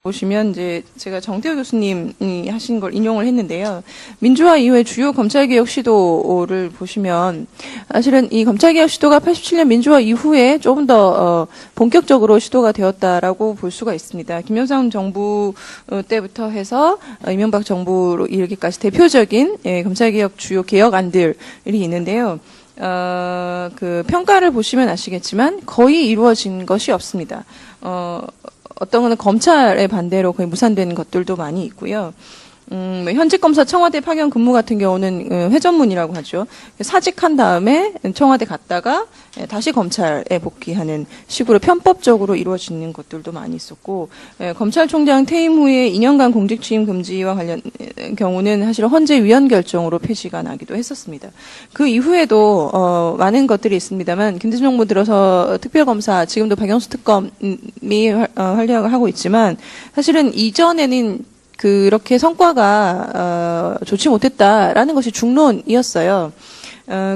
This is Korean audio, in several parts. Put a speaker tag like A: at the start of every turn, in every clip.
A: 보시면 이제 제가 정태호 교수님이 하신 걸 인용을 했는데요. 민주화 이후에 주요 검찰개혁 시도를 보시면 사실은 이 검찰개혁 시도가 87년 민주화 이후에 조금 더 본격적으로 시도가 되었다라고 볼 수가 있습니다. 김영삼 정부 때부터 해서 이명박 정부로 이르기까지 대표적인 검찰개혁 주요 개혁안들이 있는데요. 그 평가를 보시면 아시겠지만 거의 이루어진 것이 없습니다. 어떤 거는 검찰의 반대로 거의 무산된 것들도 많이 있고요. 현직 검사 청와대 파견 근무 같은 경우는 회전문이라고 하죠. 사직한 다음에 청와대 갔다가 다시 검찰에 복귀하는 식으로 편법적으로 이루어지는 것들도 많이 있었고, 검찰총장 퇴임 후에 2년간 공직 취임 금지와 관련 경우는 사실 헌재 위헌 결정으로 폐지가 나기도 했었습니다. 그 이후에도 많은 것들이 있습니다만 김대중 정부 들어서 특별검사, 지금도 박영수 특검이 활약을 하고 있지만 사실은 이전에는 그렇게 성과가 좋지 못했다라는 것이 중론이었어요.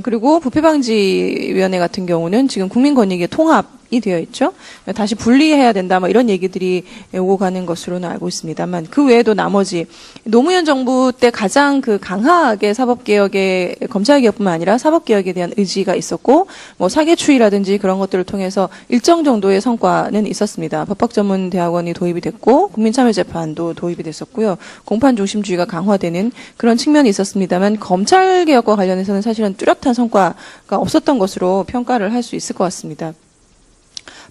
A: 그리고 부패방지위원회 같은 경우는 지금 국민권익위 통합이 되어 있죠. 다시 분리해야 된다, 뭐 이런 얘기들이 오고 가는 것으로는 알고 있습니다만, 그 외에도 나머지 노무현 정부 때 가장 그 강하게 사법개혁에, 검찰개혁뿐만 아니라 사법개혁에 대한 의지가 있었고, 뭐 사개추이라든지 그런 것들을 통해서 일정 정도의 성과는 있었습니다. 법학전문대학원이 도입이 됐고, 국민참여재판도 도입이 됐었고요. 공판 중심주의가 강화되는 그런 측면이 있었습니다만, 검찰개혁과 관련해서는 사실은 뚜렷한 성과가 없었던 것으로 평가를 할 수 있을 것 같습니다.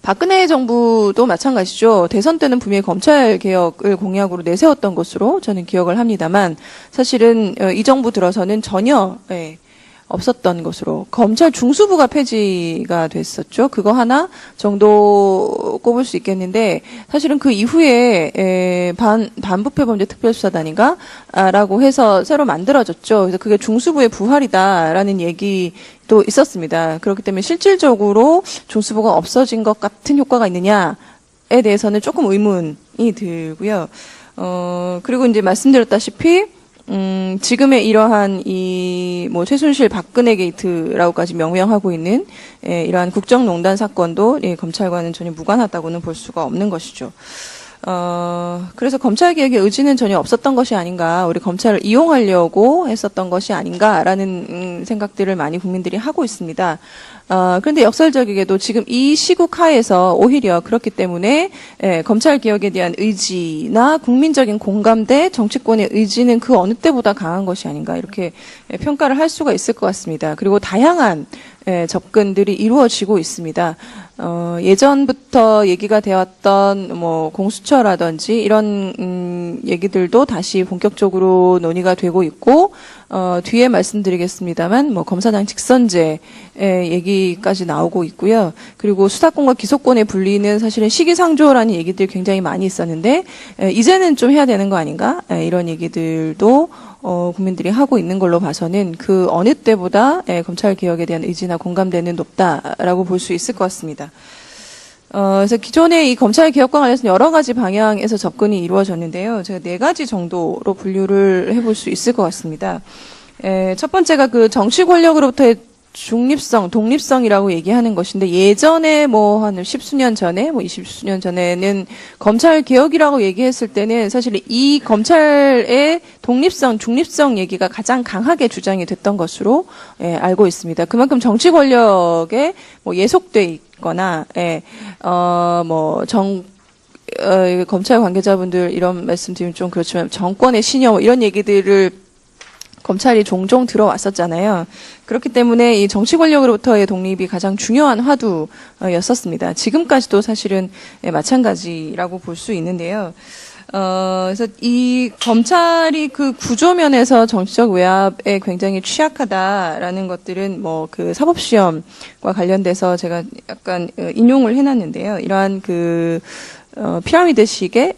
A: 박근혜 정부도 마찬가지죠. 대선 때는 분명히 검찰개혁을 공약으로 내세웠던 것으로 저는 기억을 합니다만, 사실은 이 정부 들어서는 전혀 없었던 것으로, 검찰 중수부가 폐지가 됐었죠. 그거 하나 정도 꼽을 수 있겠는데, 사실은 그 이후에 반부패범죄 특별수사단인가 라고 해서 새로 만들어졌죠. 그래서 그게 중수부의 부활이다라는 얘기도 있었습니다. 그렇기 때문에 실질적으로 중수부가 없어진 것 같은 효과가 있느냐에 대해서는 조금 의문이 들고요. 그리고 이제 말씀드렸다시피 지금의 이러한 뭐 최순실 박근혜 게이트라고까지 명명하고 있는 이러한 국정농단 사건도 검찰과는 전혀 무관하다고는 볼 수가 없는 것이죠. 그래서 검찰개혁의 의지는 전혀 없었던 것이 아닌가, 우리 검찰을 이용하려고 했었던 것이 아닌가라는 생각들을 많이 국민들이 하고 있습니다. 그런데 역설적이게도 지금 이 시국 하에서 오히려 그렇기 때문에 검찰개혁에 대한 의지나 국민적인 공감대, 정치권의 의지는 그 어느 때보다 강한 것이 아닌가, 이렇게 평가를 할 수가 있을 것 같습니다. 그리고 다양한 접근들이 이루어지고 있습니다. 예전부터 얘기가 되었던 뭐 공수처라든지 이런 얘기들도 다시 본격적으로 논의가 되고 있고, 뒤에 말씀드리겠습니다만 뭐 검사장 직선제 얘기까지 나오고 있고요. 그리고 수사권과 기소권의 분리는 사실은 시기상조라는 얘기들이 굉장히 많이 있었는데, 이제는 좀 해야 되는 거 아닌가, 이런 얘기들도 국민들이 하고 있는 걸로 봐서는 그 어느 때보다 검찰개혁에 대한 의지나 공감대는 높다라고 볼 수 있을 것 같습니다. 그래서 기존의 이 검찰개혁과 관련해서 여러 가지 방향에서 접근이 이루어졌는데요. 제가 4가지 정도로 분류를 해볼 수 있을 것 같습니다. 첫 번째가 그 정치 권력으로부터의 중립성, 독립성이라고 얘기하는 것인데, 예전에 뭐 한 10수년 전에, 뭐 20수년 전에는 검찰 개혁이라고 얘기했을 때는 사실 이 검찰의 독립성, 중립성 얘기가 가장 강하게 주장이 됐던 것으로 알고 있습니다. 그만큼 정치 권력에 뭐 예속돼 있거나, 검찰 관계자분들 이런 말씀드리면 좀 그렇지만 정권의 신여 이런 얘기들을 검찰이 종종 들어왔었잖아요. 그렇기 때문에 이 정치 권력으로부터의 독립이 가장 중요한 화두였었습니다. 지금까지도 사실은 마찬가지라고 볼 수 있는데요. 그래서 이 검찰이 그 구조면에서 정치적 외압에 굉장히 취약하다라는 것들은 뭐 그 사법시험과 관련돼서 제가 약간 인용을 해놨는데요. 이러한 피라미드식의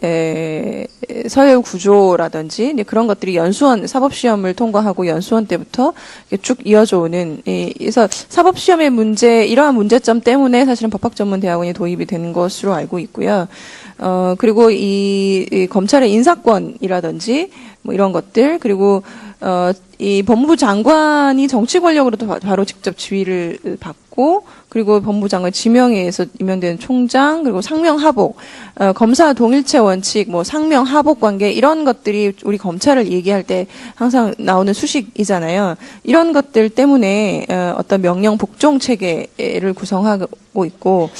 A: 서열 구조라든지 그런 것들이 연수원 사법시험을 통과하고 연수원 때부터 쭉 이어져 오는, 그래서 사법시험의 이러한 문제점 때문에 사실은 법학전문대학원이 도입이 되는 것으로 알고 있고요. 그리고 이 검찰의 인사권이라든지 뭐 이런 것들, 그리고 이 법무부 장관이 정치 권력으로도 바로 직접 지휘를 받고 있고, 그리고 법무장관 지명에 의해서 임명되는 총장, 그리고 상명하복, 검사 동일체 원칙, 뭐 상명하복 관계 이런 것들이 우리 검찰을 얘기할 때 항상 나오는 수식이잖아요. 이런 것들 때문에 어떤 명령 복종 체계를 구성하고 있고,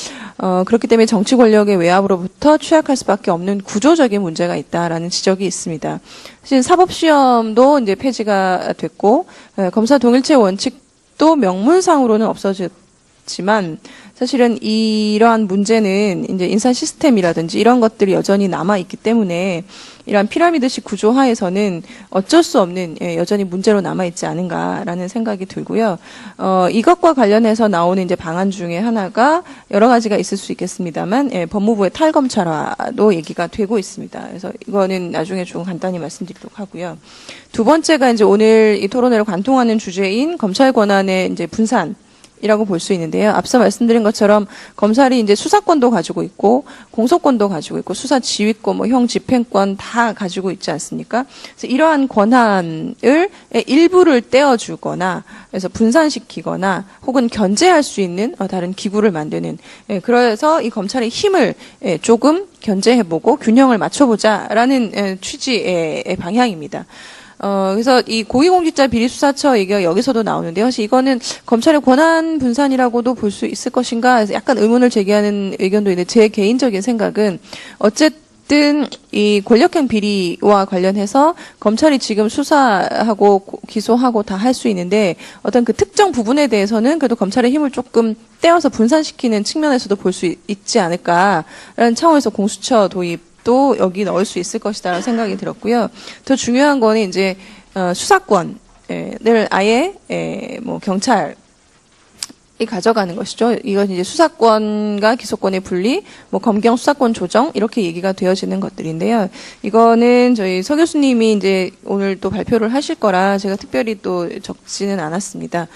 A: 그렇기 때문에 정치 권력의 외압으로부터 취약할 수밖에 없는 구조적인 문제가 있다라는 지적이 있습니다. 사실 사법시험도 이제 폐지가 됐고, 검사 동일체 원칙도 명문상으로는 없어졌지만, 사실은 이러한 문제는 이제 인사 시스템이라든지 이런 것들이 여전히 남아있기 때문에 이러한 피라미드식 구조 하에서는 어쩔 수 없는 여전히 문제로 남아있지 않은가라는 생각이 들고요. 이것과 관련해서 나오는 이제 방안 중에 하나가 여러 가지가 있을 수 있겠습니다만 법무부의 탈검찰화도 얘기가 되고 있습니다. 그래서 이거는 나중에 좀 간단히 말씀드리도록 하고요. 두 번째가 이제 오늘 이 토론회를 관통하는 주제인 검찰 권한의 이제 분산. 이라고 볼 수 있는데요. 앞서 말씀드린 것처럼 검찰이 이제 수사권도 가지고 있고 공소권도 가지고 있고 수사 지휘권, 뭐 형 집행권 다 가지고 있지 않습니까? 그래서 이러한 권한을 일부를 떼어주거나 그래서 분산시키거나 혹은 견제할 수 있는 다른 기구를 만드는 그래서 이 검찰의 힘을 조금 견제해보고 균형을 맞춰보자라는 취지의 방향입니다. 그래서 이 고위공직자 비리수사처 얘기가 여기서도 나오는데요. 사실 이거는 검찰의 권한 분산이라고도 볼 수 있을 것인가 약간 의문을 제기하는 의견도 있는데 제 개인적인 생각은 어쨌든 이 권력형 비리와 관련해서 검찰이 지금 수사하고 기소하고 다 할 수 있는데 어떤 그 특정 부분에 대해서는 그래도 검찰의 힘을 조금 떼어서 분산시키는 측면에서도 볼 수 있지 않을까라는 차원에서 공수처 도입 또 여기 넣을 수 있을 것이다라는 생각이 들었고요. 더 중요한 거는 이제 수사권을 아예 뭐 경찰이 가져가는 것이죠. 이건 이제 수사권과 기소권의 분리, 뭐 검경 수사권 조정 이렇게 얘기가 되어지는 것들인데요. 이거는 저희 서 교수님이 이제 오늘 또 발표를 하실 거라 제가 특별히 또 적지는 않았습니다.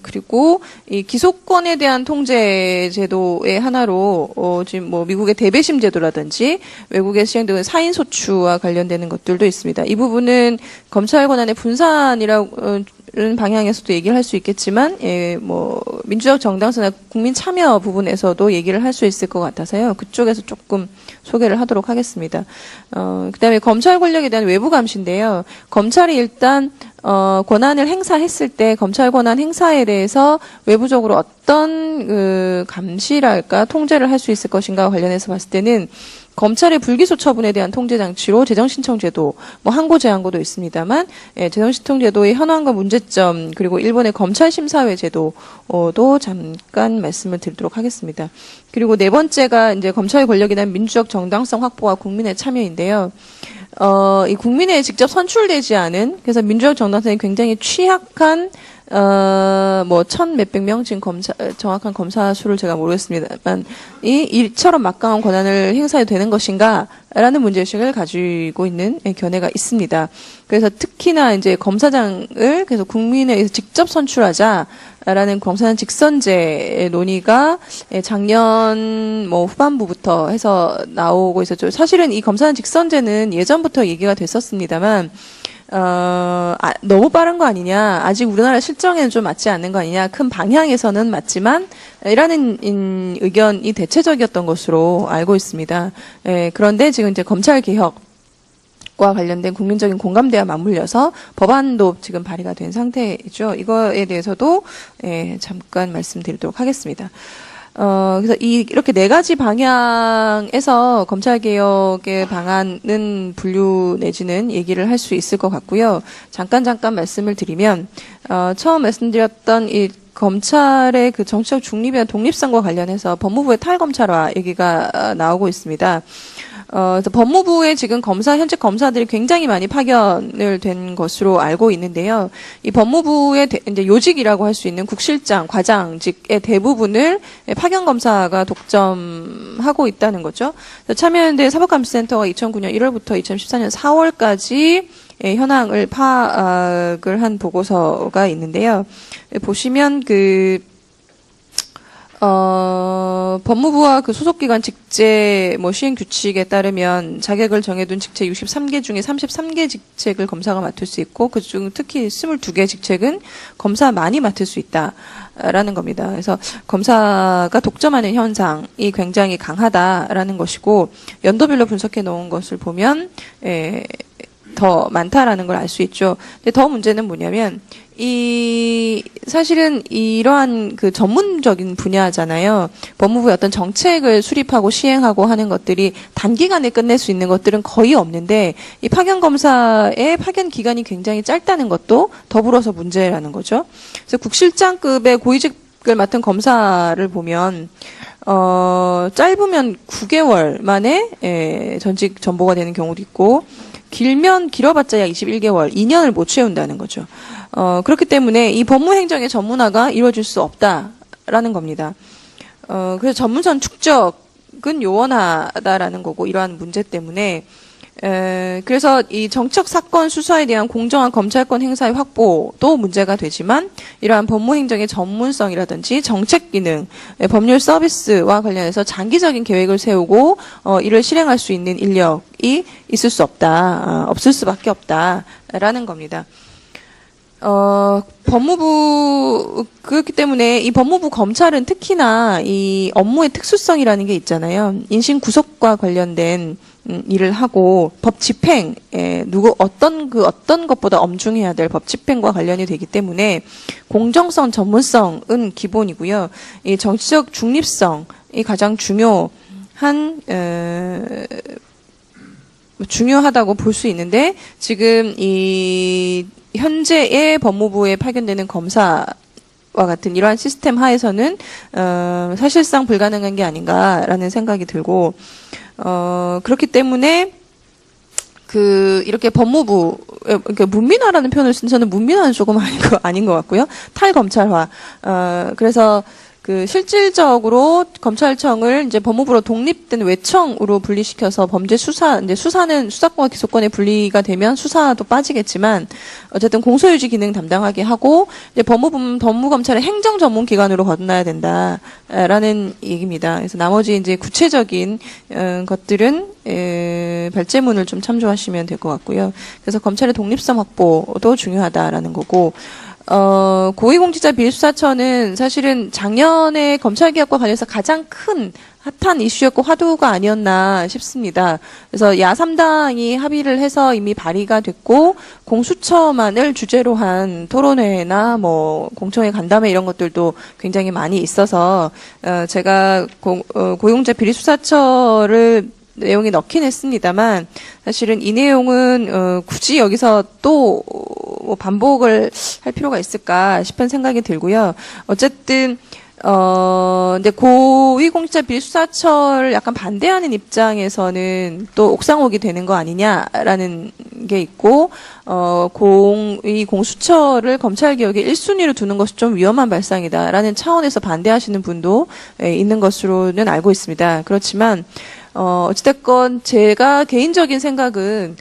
A: 그리고 이 기소권에 대한 통제 제도의 하나로 지금 뭐 미국의 대배심 제도라든지 외국에 시행되는 사인 소추와 관련되는 것들도 있습니다. 이 부분은 검찰 권한의 분산이라는 방향에서도 얘기를 할 수 있겠지만, 뭐 민주적 정당성이나 국민 참여 부분에서도 얘기를 할 수 있을 것 같아서요. 그쪽에서 조금 소개를 하도록 하겠습니다. 그다음에 검찰 권력에 대한 외부 감시인데요. 검찰이 일단 권한을 행사했을 때 검찰 권한 행사에 대해서 외부적으로 어떤 그 감시랄까 통제를 할 수 있을 것인가와 관련해서 봤을 때는 검찰의 불기소 처분에 대한 통제 장치로 재정신청제도, 뭐 항고 제한고도 있습니다만, 재정신청제도의 현황과 문제점 그리고 일본의 검찰심사회 제도도 잠깐 말씀을 드리도록 하겠습니다. 그리고 네 번째가 이제 검찰의 권력에 대한 민주적 정당성 확보와 국민의 참여인데요. 이 국민에 직접 선출되지 않은, 그래서 민주적 정당성이 굉장히 취약한, 뭐, 몇백 명, 지금 정확한 검사 수를 제가 모르겠습니다만, 이처럼 막강한 권한을 행사해도 되는 것인가? 라는 문제의식을 가지고 있는 견해가 있습니다. 그래서 특히나 이제 검사장을 그래서 국민에 의해서 직접 선출하자라는 검사장 직선제 논의가 작년 뭐 후반부부터 해서 나오고 있었죠. 사실은 이 검사장 직선제는 예전부터 얘기가 됐었습니다만, 너무 빠른 거 아니냐, 아직 우리나라 실정에는 좀 맞지 않는 거 아니냐, 큰 방향에서는 맞지만, 이라는 의견이 대체적이었던 것으로 알고 있습니다. 그런데 지금 이제 검찰 개혁과 관련된 국민적인 공감대와 맞물려서 법안도 지금 발의가 된 상태이죠. 이거에 대해서도 잠깐 말씀드리도록 하겠습니다. 그래서 이렇게 네 가지 방향에서 검찰개혁의 방안은 분류 내지는 얘기를 할 수 있을 것 같고요. 잠깐 말씀을 드리면, 처음 말씀드렸던 이 검찰의 그 정치적 중립이나 독립성과 관련해서 법무부의 탈검찰화 얘기가 나오고 있습니다. 그래서 법무부에 지금 현직 검사들이 굉장히 많이 파견을 된 것으로 알고 있는데요. 이 법무부의 이제 요직이라고 할 수 있는 국실장, 과장직의 대부분을 파견 검사가 독점하고 있다는 거죠. 참여연대 사법감시센터가 2009년 1월부터 2014년 4월까지 현황을 파악을 한 보고서가 있는데요. 보시면 법무부와 그 소속기관 직제 시행 규칙에 따르면 자격을 정해둔 직책 63개 중에 33개 직책을 검사가 맡을 수 있고 그중 특히 22개 직책은 검사만이 맡을 수 있다라는 겁니다. 그래서 검사가 독점하는 현상이 굉장히 강하다라는 것이고 연도별로 분석해 놓은 것을 보면 더 많다라는 걸 알 수 있죠. 근데 더 문제는 뭐냐면 사실은 이러한 그 전문적인 분야잖아요. 법무부의 어떤 정책을 수립하고 시행하고 하는 것들이 단기간에 끝낼 수 있는 것들은 거의 없는데 이 파견검사의 파견 기간이 굉장히 짧다는 것도 더불어서 문제라는 거죠. 그래서 국실장급의 고위직을 맡은 검사를 보면 짧으면 9개월 만에 전직 전보가 되는 경우도 있고 길면 길어봤자 약 21개월, 2년을 못 채운다는 거죠. 그렇기 때문에 이 법무행정의 전문화가 이루어질 수 없다라는 겁니다. 그래서 전문성 축적은 요원하다라는 거고, 이러한 문제 때문에, 그래서 이 정책 사건 수사에 대한 공정한 검찰권 행사의 확보도 문제가 되지만, 이러한 법무행정의 전문성이라든지 정책 기능, 법률 서비스와 관련해서 장기적인 계획을 세우고, 이를 실행할 수 있는 인력이 있을 수 없다, 없을 수밖에 없다라는 겁니다. 그렇기 때문에 이 법무부 검찰은 특히나 이 업무의 특수성이라는 게 있잖아요. 인신 구속과 관련된 일을 하고 법 집행, 어떤 것보다 엄중해야 될 법 집행과 관련이 되기 때문에 공정성, 전문성은 기본이고요. 이 정치적 중립성이 가장 중요하다고 볼 수 있는데 지금 이 현재의 법무부에 파견되는 검사와 같은 이러한 시스템 하에서는 사실상 불가능한 게 아닌가라는 생각이 들고 그렇기 때문에 이렇게 법무부 그러니까 문민화라는 표현을 쓴 저는 문민화는 조금 아닌 것 같고요. 탈검찰화. 그래서 실질적으로 검찰청을 이제 법무부로 독립된 외청으로 분리시켜서 범죄 이제 수사는 수사권과 기소권에 분리가 되면 수사도 빠지겠지만 어쨌든 공소유지 기능 담당하게 하고 이제 법무검찰은 행정 전문 기관으로 거듭나야 된다라는 얘기입니다. 그래서 나머지 이제 구체적인 것들은 발제문을 좀 참조하시면 될 것 같고요. 그래서 검찰의 독립성 확보도 중요하다라는 거고. 고위공직자 비리수사처는 사실은 작년에 검찰개혁과 관련해서 가장 큰 핫한 이슈였고 화두가 아니었나 싶습니다. 그래서 야3당이 합의를 해서 이미 발의가 됐고 공수처만을 주제로 한 토론회나 공청회 간담회 이런 것들도 굉장히 많이 있어서 제가 고위공직자 비리수사처를 내용이 넣긴 했습니다만 사실은 이 내용은 굳이 여기서 또 반복을 할 필요가 있을까 싶은 생각이 들고요. 어쨌든 근데 고위공직자 비리수사처를 약간 반대하는 입장에서는 또 옥상옥이 되는 거 아니냐라는 게 있고 이 공수처를 검찰개혁의 1순위로 두는 것이 좀 위험한 발상이다라는 차원에서 반대하시는 분도 있는 것으로는 알고 있습니다. 그렇지만 어찌됐건 제가 개인적인 생각은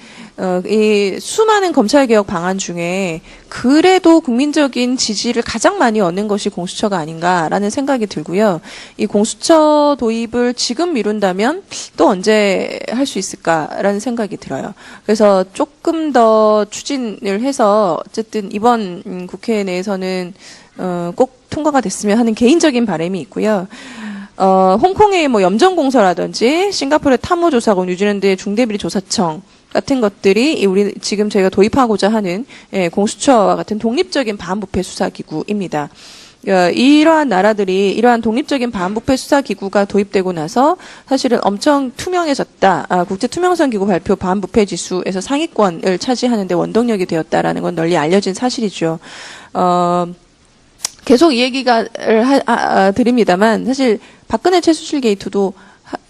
A: 이 수많은 검찰개혁 방안 중에 그래도 국민적인 지지를 가장 많이 얻는 것이 공수처가 아닌가라는 생각이 들고요. 이 공수처 도입을 지금 미룬다면 또 언제 할 수 있을까라는 생각이 들어요. 그래서 조금 더 추진을 해서 어쨌든 이번 국회 내에서는 꼭 통과가 됐으면 하는 개인적인 바람이 있고요. 홍콩의 염전공서라든지 싱가포르의 탐호조사국, 뉴질랜드의 중대비리조사청 같은 것들이 지금 저희가 도입하고자 하는 공수처와 같은 독립적인 반부패 수사기구입니다. 이러한 나라들이 이러한 독립적인 반부패 수사기구가 도입되고 나서 사실은 엄청 투명해졌다. 국제투명성기구 발표 반부패 지수에서 상위권을 차지하는데 원동력이 되었다라는 건 널리 알려진 사실이죠. 계속 이 얘기가 드립니다만 사실 박근혜 최수실 게이트도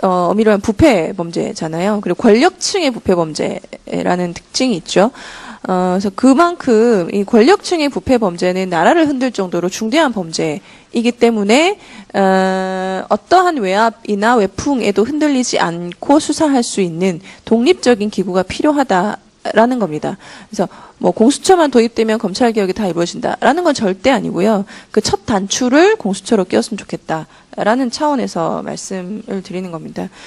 A: 엄밀한 부패 범죄잖아요. 그리고 권력층의 부패 범죄라는 특징이 있죠. 그래서 그만큼 이 권력층의 부패 범죄는 나라를 흔들 정도로 중대한 범죄이기 때문에 어떠한 외압이나 외풍에도 흔들리지 않고 수사할 수 있는 독립적인 기구가 필요하다라는 겁니다. 그래서 공수처만 도입되면 검찰개혁이 다 이루어진다라는 건 절대 아니고요. 그 첫 단추를 공수처로 끼웠으면 좋겠다라는 라는 차원에서 말씀을 드리는 겁니다.